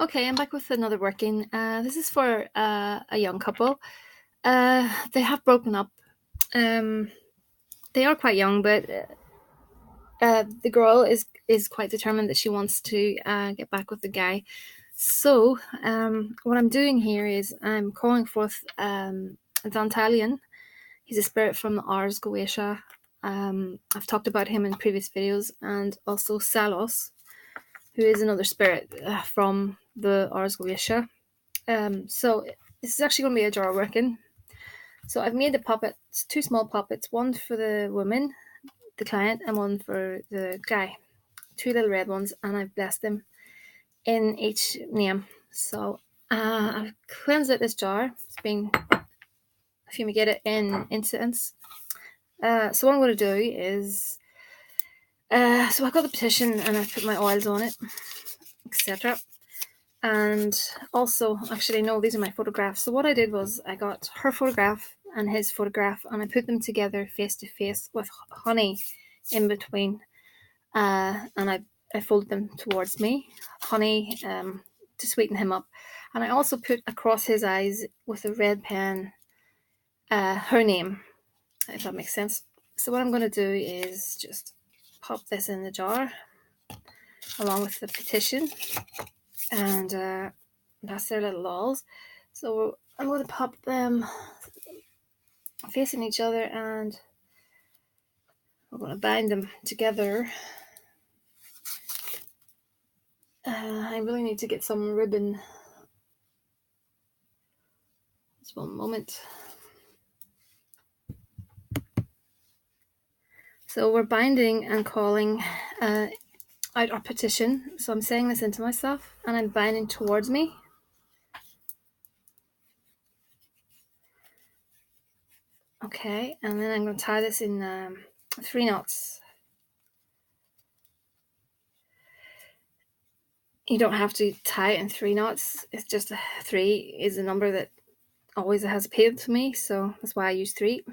Okay, I'm back with another working. This is for a young couple. They have broken up. Um, they are quite young, but the girl is quite determined that she wants to get back with the guy. So, what I'm doing here is I'm calling forth Dantalion. He's a spirit from the Ars Goetia. I've talked about him in previous videos, and also Salos, who is another spirit from the Ars Goetia. So this is actually going to be a jar working. So I've made the puppets, two small puppets, one for the woman, the client, and one for the guy. Two little red ones, and I've blessed them in each name. So I've cleansed out this jar. It's been fumigated in incense. So what I'm going to do is, so I got the petition and I put my oils on it, etc. And also, actually, no, these are my photographs. So what I did was I got her photograph and his photograph, and I put them together face to face with honey in between. And I folded them towards me, honey, to sweeten him up. And I also put across his eyes with a red pen her name, if that makes sense. So what I'm going to do is just pop this in the jar along with the petition, and that's their little dolls. So I'm going to pop them facing each other, and we're going to bind them together. I really need to get some ribbon. Just one moment. So we're binding and calling out our petition. So I'm saying this into myself, and I'm binding towards me. Okay, and then I'm going to tie this in 3 knots. You don't have to tie it in 3 knots. It's just 3 is a number that always has appealed to me, so that's why I use 3.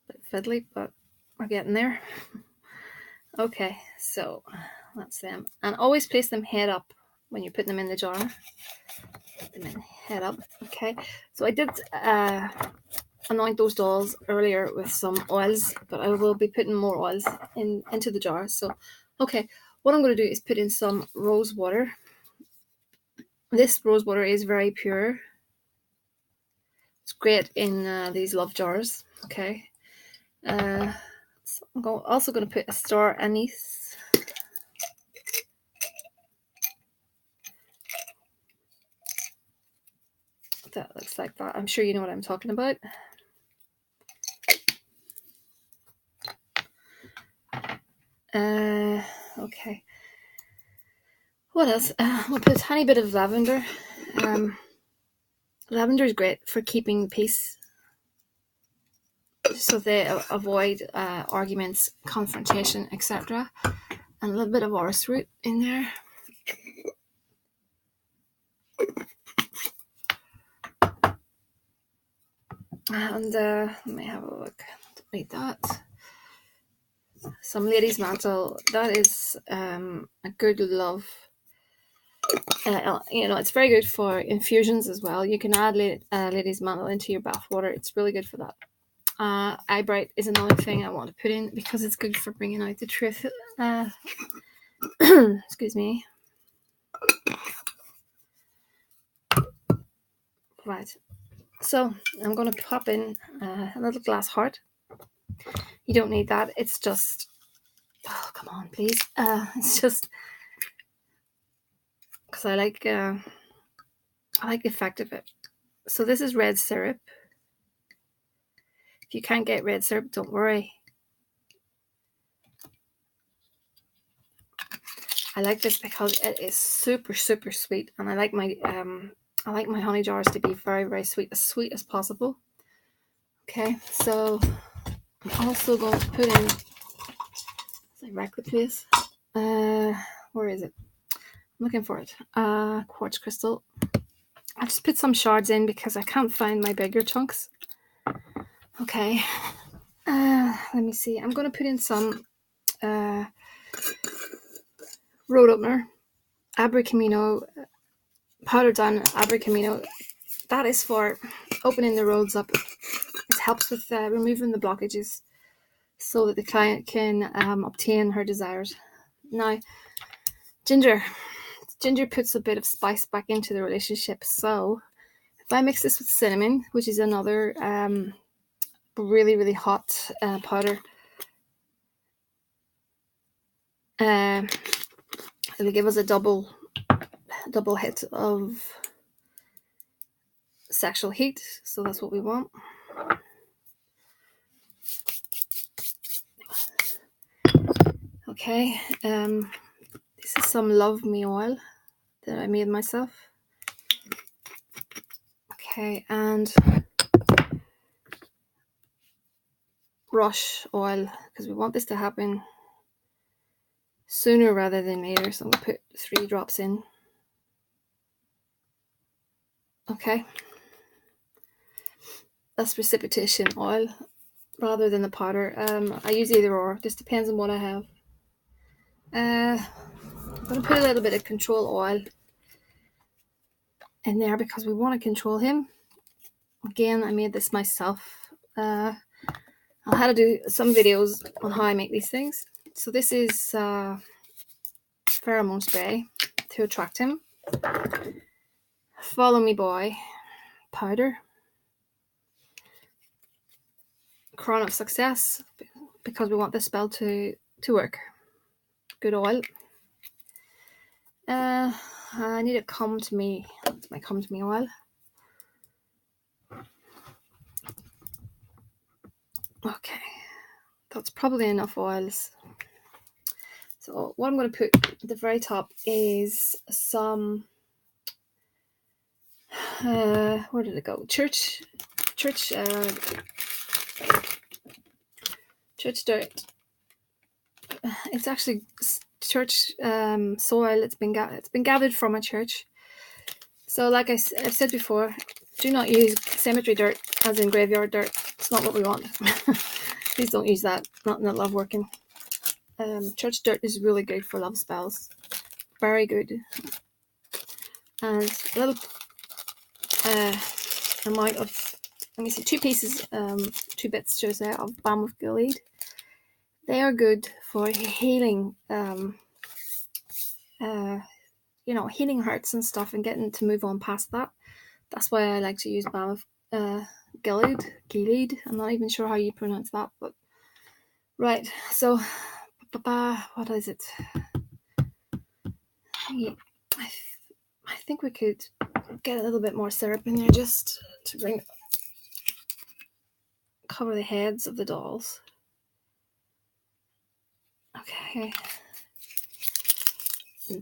Bit fiddly, but we're getting there. Okay, so that's them. And always place them head up when you're putting them in the jar. Put them in head up. Okay, so I did anoint those dolls earlier with some oils, but I will be putting more oils into the jar. So, okay, what I'm going to do is put in some rose water. This rose water is very pure. It's great in these love jars. Okay. So I'm also going to put a star anise. That looks like that. I'm sure you know what I'm talking about. Okay. What else? We'll put a tiny bit of lavender. Lavender is great for keeping peace, so they avoid arguments, confrontation, etc. And a little bit of orris root in there. And let me have a look. Like that. Some lady's mantle. That is a good love. It's very good for infusions as well. You can add lady's mantle into your bath water. It's really good for that. Eye bright is another thing I want to put in because it's good for bringing out the truth. Excuse me. Right. So I'm going to pop in a little glass heart. You don't need that. It's just, oh, come on, please. It's just because I like the effect of it. So this is red syrup. If you can't get red syrup, don't worry. I like this because it is super, super sweet, and I like my honey jars to be very, very sweet as possible. Okay, so I'm also going to put in, as I rack the place, where is it? I'm looking for it. Quartz crystal. I just put some shards in because I can't find my bigger chunks. Okay, let me see. I'm going to put in some road opener, Abracamino, powdered down Abracamino. That is for opening the roads up. It helps with removing the blockages so that the client can obtain her desires. Now, ginger puts a bit of spice back into the relationship. So if I mix this with cinnamon, which is another really, really hot powder, it'll give us a double hit of sexual heat. So that's what we want. Okay, this is some Love Me oil that I made myself. Okay, and brush oil, because we want this to happen sooner rather than later. So I'm going to put 3 drops in. Okay, that's precipitation oil rather than the powder. I use either or, just depends on what I have. I'm going to put a little bit of control oil in there because we want to control him. Again, I made this myself. I'll have to do some videos on how I make these things. So this is pheromone spray to attract him. Follow Me Boy powder. Crown of Success, because we want this spell to work. Good oil. I need a Come to Me. That's my Come to Me oil. Okay, that's probably enough oils. So what I'm going to put at the very top is some where did it go? Church dirt. It's actually church soil. It's been gathered from a church. So like I've said before, do not use cemetery dirt as in graveyard dirt. It's not what we want. Please don't use that. Not in the love working. Church dirt is really good for love spells. Very good. And a little amount of, let me see, 2 pieces, 2 bits, should I say, of balm of Gilead. They are good for healing, healing hurts and stuff and getting to move on past that. That's why I like to use balm of Gilead. I'm not even sure how you pronounce that, but right. So, what is it? I think we could get a little bit more syrup in there just to cover the heads of the dolls. Okay.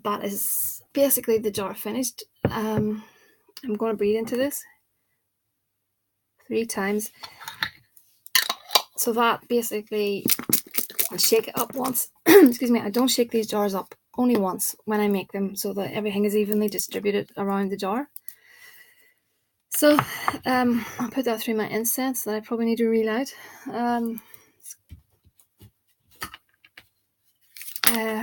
That is basically the jar finished. I'm going to breathe into this 3 times. So that basically, I'll shake it up once. Excuse me, I don't shake these jars up, only once when I make them, so that everything is evenly distributed around the jar. So I'll put that through my incense that I probably need to relight. Okay.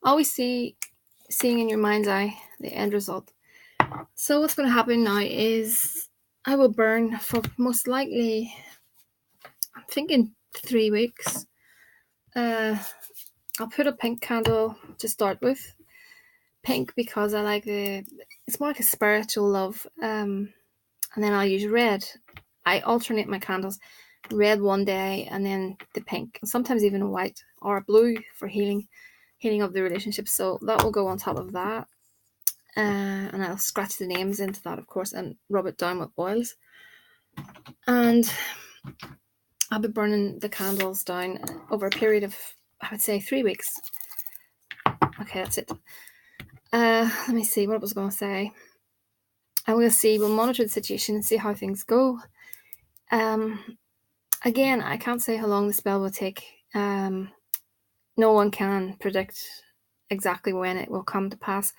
Always seeing in your mind's eye the end result. So what's going to happen now is I will burn for most likely, I'm thinking 3 weeks. I'll put a pink candle to start with. Pink because I like it's more like a spiritual love. And then I'll use red. I alternate my candles. Red one day and then the pink. And sometimes even white or blue for healing of the relationship. So that will go on top of that. And I'll scratch the names into that, of course, and rub it down with oils. And I'll be burning the candles down over a period of, I would say, 3 weeks. Okay, that's it. Let me see what I was going to say. And we'll monitor the situation and see how things go. Again, I can't say how long the spell will take. No one can predict exactly when it will come to pass.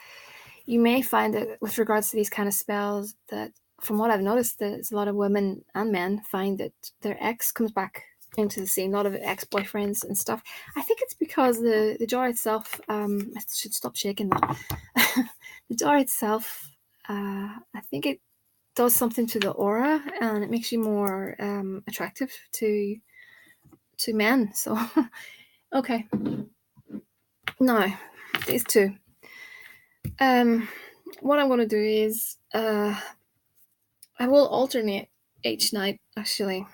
You may find that with regards to these kind of spells that from what I've noticed, there's a lot of women and men find that their ex comes back into the scene. A lot of ex-boyfriends and stuff. I think it's because the jar itself. I should stop shaking that. The jar itself. I think it does something to the aura, and it makes you more attractive to men. So, okay. Now, these two. What I'm going to do is I will alternate each night. Actually,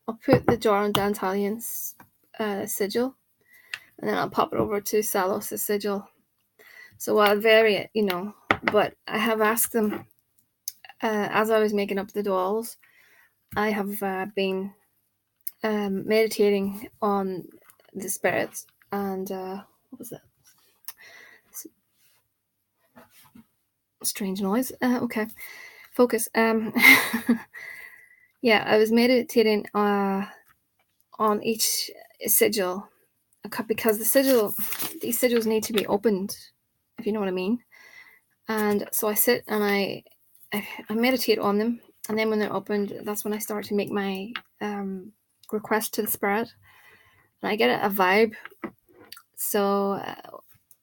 I'll put the jar on Dantalian's sigil, and then I'll pop it over to Salos' sigil. So I'll vary it, But I have asked them as I was making up the dolls. I have been meditating on the spirits, and what was that? Strange noise. Okay, focus. Yeah, I was meditating on each sigil because these sigils need to be opened, if you know what I mean. And so I sit and I meditate on them, and then when they're opened, that's when I start to make my request to the spirit, and I get a vibe. So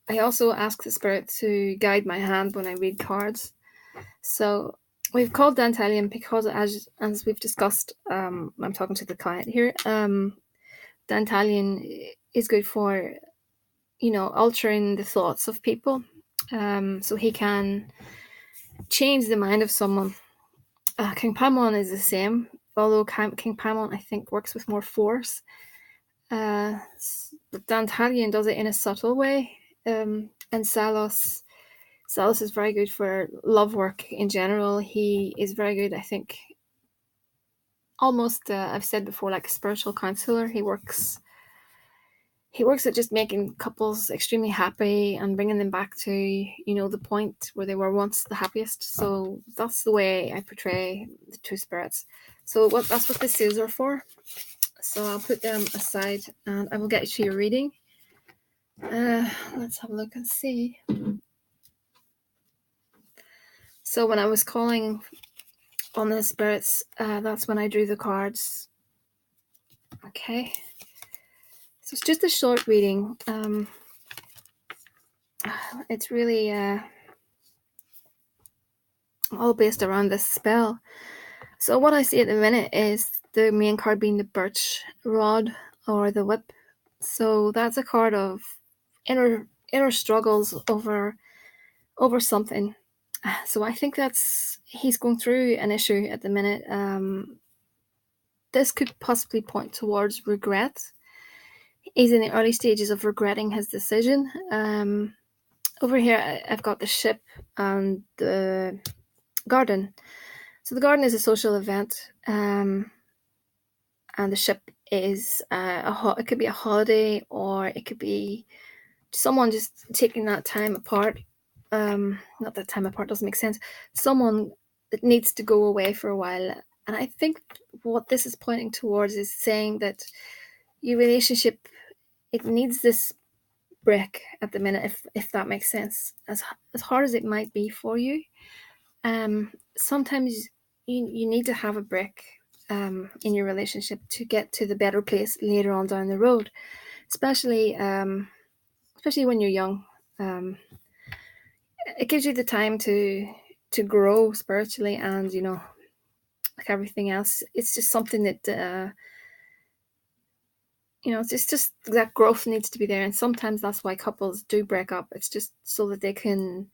I also ask the spirit to guide my hand when I read cards. So we've called Dantalian because, as we've discussed, I'm talking to the client here. Dantalian is good for, altering the thoughts of people. So he can change the mind of someone. King Paimon is the same, although King Paimon, I think, works with more force. But Dantalian does it in a subtle way. And Salos is very good for love work in general. He is very good, I think, almost, I've said before, like a spiritual counselor. He works at just making couples extremely happy and bringing them back to, the point where they were once the happiest. So that's the way I portray the two spirits. So that's what the seals are for. So I'll put them aside and I will get you to your reading. Let's have a look and see. So when I was calling on the spirits, that's when I drew the cards. Okay. So it's just a short reading. It's really all based around this spell. So what I see at the minute is the main card being the birch rod or the whip. So that's a card of inner struggles over something. So I think he's going through an issue at the minute. This could possibly point towards regret. He's in the early stages of regretting his decision. Over here, I've got the ship and the garden. So the garden is a social event, and the ship is it could be a holiday, or it could be someone just taking that time apart. Not that time apart doesn't make sense. Someone that needs to go away for a while. And I think what this is pointing towards is saying that your relationship, it needs this break at the minute, if that makes sense. As hard as it might be for you, sometimes you need to have a break in your relationship to get to the better place later on down the road, especially when you're young. It gives you the time to grow spiritually, and like everything else, it's just something that it's just that growth needs to be there. And sometimes that's why couples do break up. It's just so that they can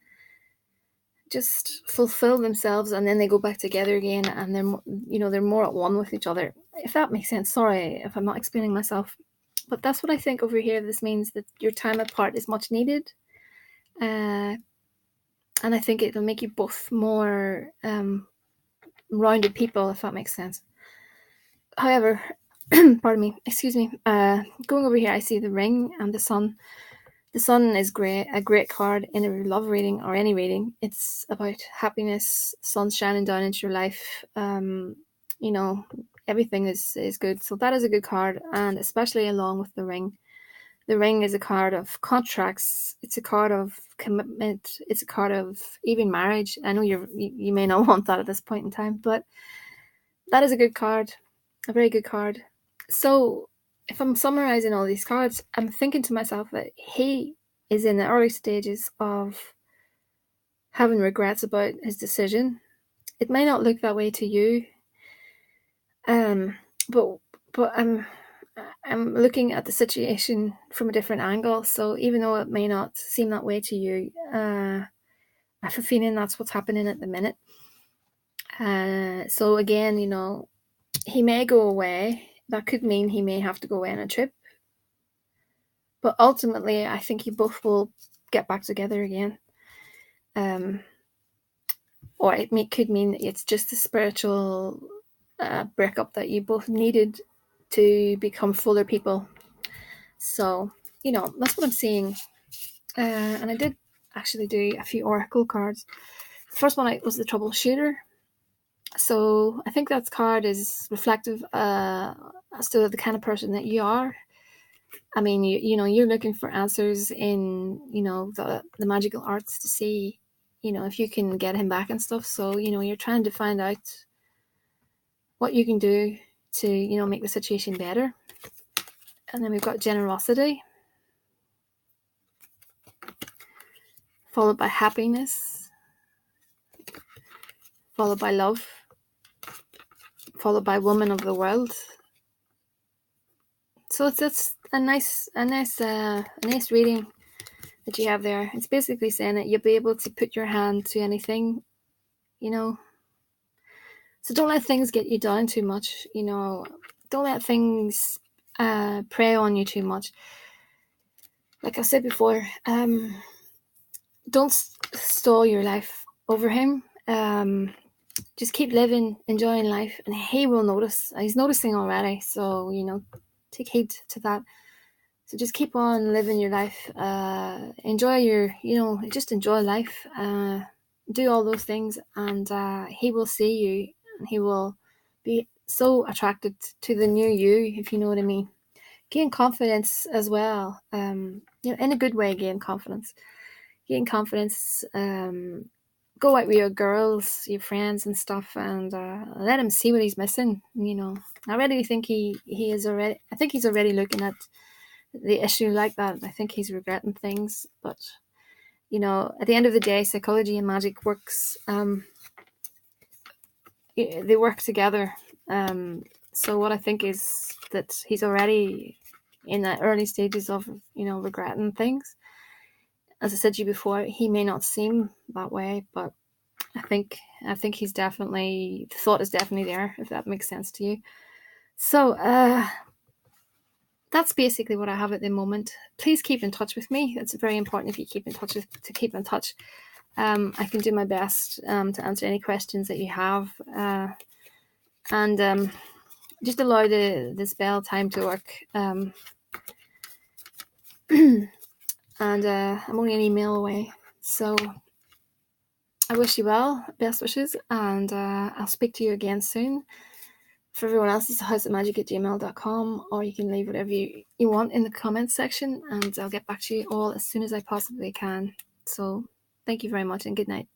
just fulfill themselves, and then they go back together again, and they're more at one with each other, if that makes sense. Sorry if I'm not explaining myself, but that's what I think over here. This means that your time apart is much needed, and I think it'll make you both more rounded people, if that makes sense. However, pardon me, excuse me, going over here, I see the ring and the sun. The sun is a great card in a love reading or any reading. It's about happiness, sun shining down into your life. Everything is good. So that is a good card, and especially along with the ring. The ring is a card of contracts. It's a card of commitment. It's a card of even marriage. I know you may not want that at this point in time, but that is a good card, a very good card. So if I'm summarizing all these cards, I'm thinking to myself that he is in the early stages of having regrets about his decision. It may not look that way to you, but I'm looking at the situation from a different angle. So even though it may not seem that way to you, I have a feeling that's what's happening at the minute. So again, he may go away. That could mean he may have to go away on a trip. But ultimately, I think you both will get back together again. Or it could mean it's just a spiritual breakup that you both needed to become fuller people. So, that's what I'm seeing. And I did actually do a few oracle cards. The first one was the troubleshooter. So I think that card is reflective as to the kind of person that you are. I mean, you're looking for answers in, the magical arts to see, if you can get him back and stuff. So, you're trying to find out what you can do to, make the situation better. And then we've got generosity, followed by happiness, followed by love, followed by woman of the world. So it's a nice reading that you have there. It's basically saying that you'll be able to put your hand to anything, So don't let things get you down too much, Don't let things prey on you too much. Like I said before, don't stall your life over him. Just keep living, enjoying life, and he will notice. He's noticing already, so take heed to that. So just keep on living your life. Enjoy just enjoy life. Do all those things, and he will see you, and he will be so attracted to the new you, if you know what I mean. Gain confidence as well. In a good way. Gain confidence. Go out with your girls, your friends and stuff, and let him see what he's missing. I really think he is already. I think he's already looking at the issue like that. I think he's regretting things, but at the end of the day, psychology and magic works. They work together. So what I think is that he's already in the early stages of regretting things. As I said to you before, he may not seem that way, but I think he's definitely, the thought is definitely there, if that makes sense to you. So that's basically what I have at the moment. Please keep in touch with me. It's very important if you keep in touch. I can do my best to answer any questions that you have, and just allow the spell time to work. And I'm only an email away. So I wish you well, best wishes, and I'll speak to you again soon. For everyone else, it's thehouseofmagick@gmail.com, or you can leave whatever you want in the comments section, and I'll get back to you all as soon as I possibly can. So thank you very much, and good night.